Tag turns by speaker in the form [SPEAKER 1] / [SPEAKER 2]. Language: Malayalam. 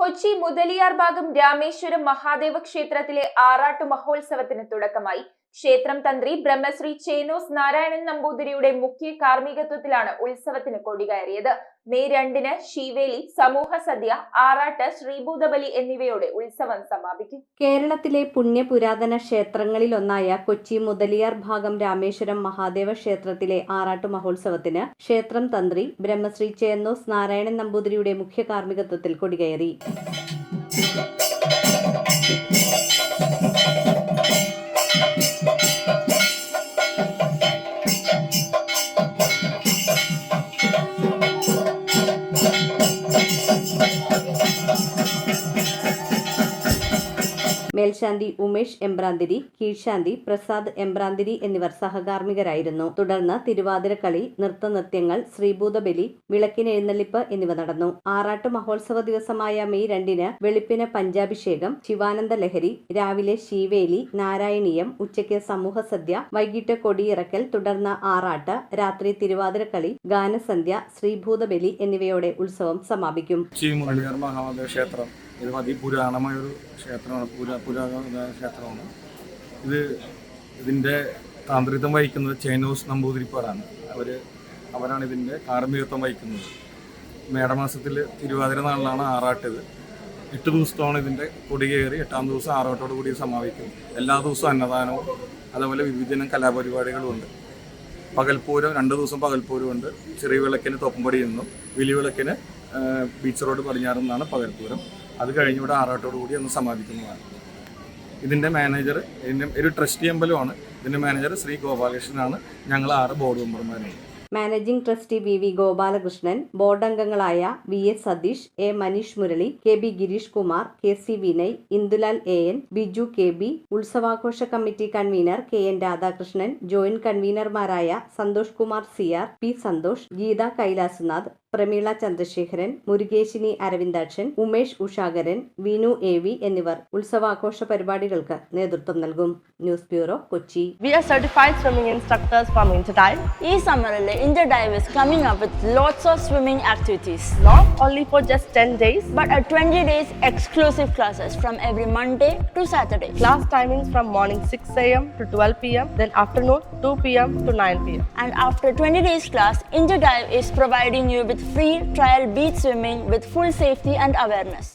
[SPEAKER 1] കൊച്ചി മുതലിയാർ ഭാഗം രാമേശ്വരം മഹാദേവ ക്ഷേത്രത്തിലെ ആറാട്ടു മഹോത്സവത്തിന് തുടക്കമായി. ക്ഷേത്രം തന്ത്രി ബ്രഹ്മശ്രീ ചേന്നോസ് നാരായണൻ നമ്പൂതിരിയുടെ മുഖ്യ കാർമ്മികത്വത്തിലാണ് ഉത്സവത്തിന് കൊടികയറിയത്. മെയ് 2-ന് ശീവേലി, സമൂഹ സദ്യ, ആറാട്ട്, ശ്രീഭൂതബലി എന്നിവയോടെ ഉത്സവം സമാപിക്കും.
[SPEAKER 2] കേരളത്തിലെ പുണ്യപുരാതന ക്ഷേത്രങ്ങളിലൊന്നായ കൊച്ചി മുതലിയാർ ഭാഗം രാമേശ്വരം മഹാദേവ ക്ഷേത്രത്തിലെ ആറാട്ടു മഹോത്സവത്തിന് ക്ഷേത്രം തന്ത്രി ബ്രഹ്മശ്രീ ചേന്നോസ് നാരായണൻ നമ്പൂതിരിയുടെ മുഖ്യ കാർമ്മികത്വത്തിൽ കൊടികയറി. മേൽശാന്തി ഉമേഷ് എമ്പ്രാന്തിരി, കീഴ്ശാന്തി പ്രസാദ് എമ്പ്രാന്തിരി എന്നിവർ സഹകാർമ്മികരായിരുന്നു. തുടർന്ന് തിരുവാതിരക്കളി, നൃത്തനൃത്യങ്ങൾ, ശ്രീഭൂതബലി, വിളക്കിനെഴുന്നള്ളിപ്പ് എന്നിവ നടന്നു. ആറാട്ട് മഹോത്സവ ദിവസമായ മെയ് 2-ന് വെളുപ്പിന് പഞ്ചാഭിഷേകം, ശിവാനന്ദ ലഹരി, രാവിലെ ശീവേലി, നാരായണീയം, ഉച്ചയ്ക്ക് സമൂഹസദ്യ, വൈകിട്ട് കൊടിയിറക്കൽ, തുടർന്ന് ആറാട്ട്, രാത്രി തിരുവാതിരക്കളി, ഗാനസന്ധ്യ, ശ്രീഭൂതബലി എന്നിവയോടെ ഉത്സവം സമാപിക്കും.
[SPEAKER 3] ക്ഷേത്രം ഇത് അതിപുരാണമായൊരു ക്ഷേത്രമാണ്, പുരാതന ക്ഷേത്രമാണ്. ഇതിൻ്റെ താന്ത്രിത്വം വഹിക്കുന്നത് ചേന്നോസ് നമ്പൂതിരിപ്പാടാണ്. അവരാണ് ഇതിൻ്റെ കാർമ്മികത്വം വഹിക്കുന്നത്. മേടമാസത്തിൽ തിരുവാതിര നാളിലാണ് ആറാട്ടത്. 8 ദിവസത്തോളം ഇതിൻ്റെ കൊടികയറി 8-ാം ദിവസം ആറാട്ടോട് കൂടി സമാപിക്കും. എല്ലാ ദിവസവും അന്നദാനവും അതുപോലെ വിവിധ കലാപരിപാടികളും ഉണ്ട്. പകൽപ്പൂരം 2 ദിവസം പകൽപ്പൂരമുണ്ട്. ചെറിയ വിളക്കിന് തോപ്പുംപടി എന്നും വലിയ വിളക്കിന് ബീച്ച് റോഡ് പടിഞ്ഞാറ് നിന്നാണ് പകൽപ്പൂരം. അത് കഴിഞ്ഞിവിടെ ആറാട്ടോട് കൂടി ഒന്ന് സമാപിക്കുന്നതാണ്. ഇതിൻ്റെ മാനേജർ, ഒരു ട്രസ്റ്റി അമ്പലമാണ്. ഇതിൻ്റെ മാനേജർ ശ്രീ ഗോപാലകൃഷ്ണനാണ്. ഞങ്ങൾ 6 ബോർഡ് മെമ്പർമാരാണ്.
[SPEAKER 2] Managing trustee V Gopalakrishnan, board അംഗങ്ങളായ VS Satheesh, A Maneesh Murali, KB Gireesh Kumar, KC Vinay, Indulal AN, Biju KB, ഉത്സവാഘോഷ committee convener KN Radhakrishnan, joint കൺവീനർമാരായ Santhosh Kumar CR, P Santhosh, Geetha Kailasanath, Prameela Chandrasekharan, Murukeshini Aravindakshan, Umesh Ushakaran, Vinu AV എന്നിവർ ഉത്സവാഘോഷ പരിപാടികൾക്ക് നേതൃത്വം നൽകും. News bureau, Kochi.
[SPEAKER 4] We are certified swimming instructors from Interdive.
[SPEAKER 5] ഈ സമ്മറിൽ Interdive is coming up with lots of swimming activities.
[SPEAKER 4] Not only for just 10 days,
[SPEAKER 5] but 20 days exclusive classes from every Monday to Saturday.
[SPEAKER 4] Class timings from morning 6 a.m. to 12 p.m. then afternoon 2 p.m. to 9 p.m.
[SPEAKER 5] And after 20 days class, Interdive is providing you with free trial beach swimming with full safety and awareness.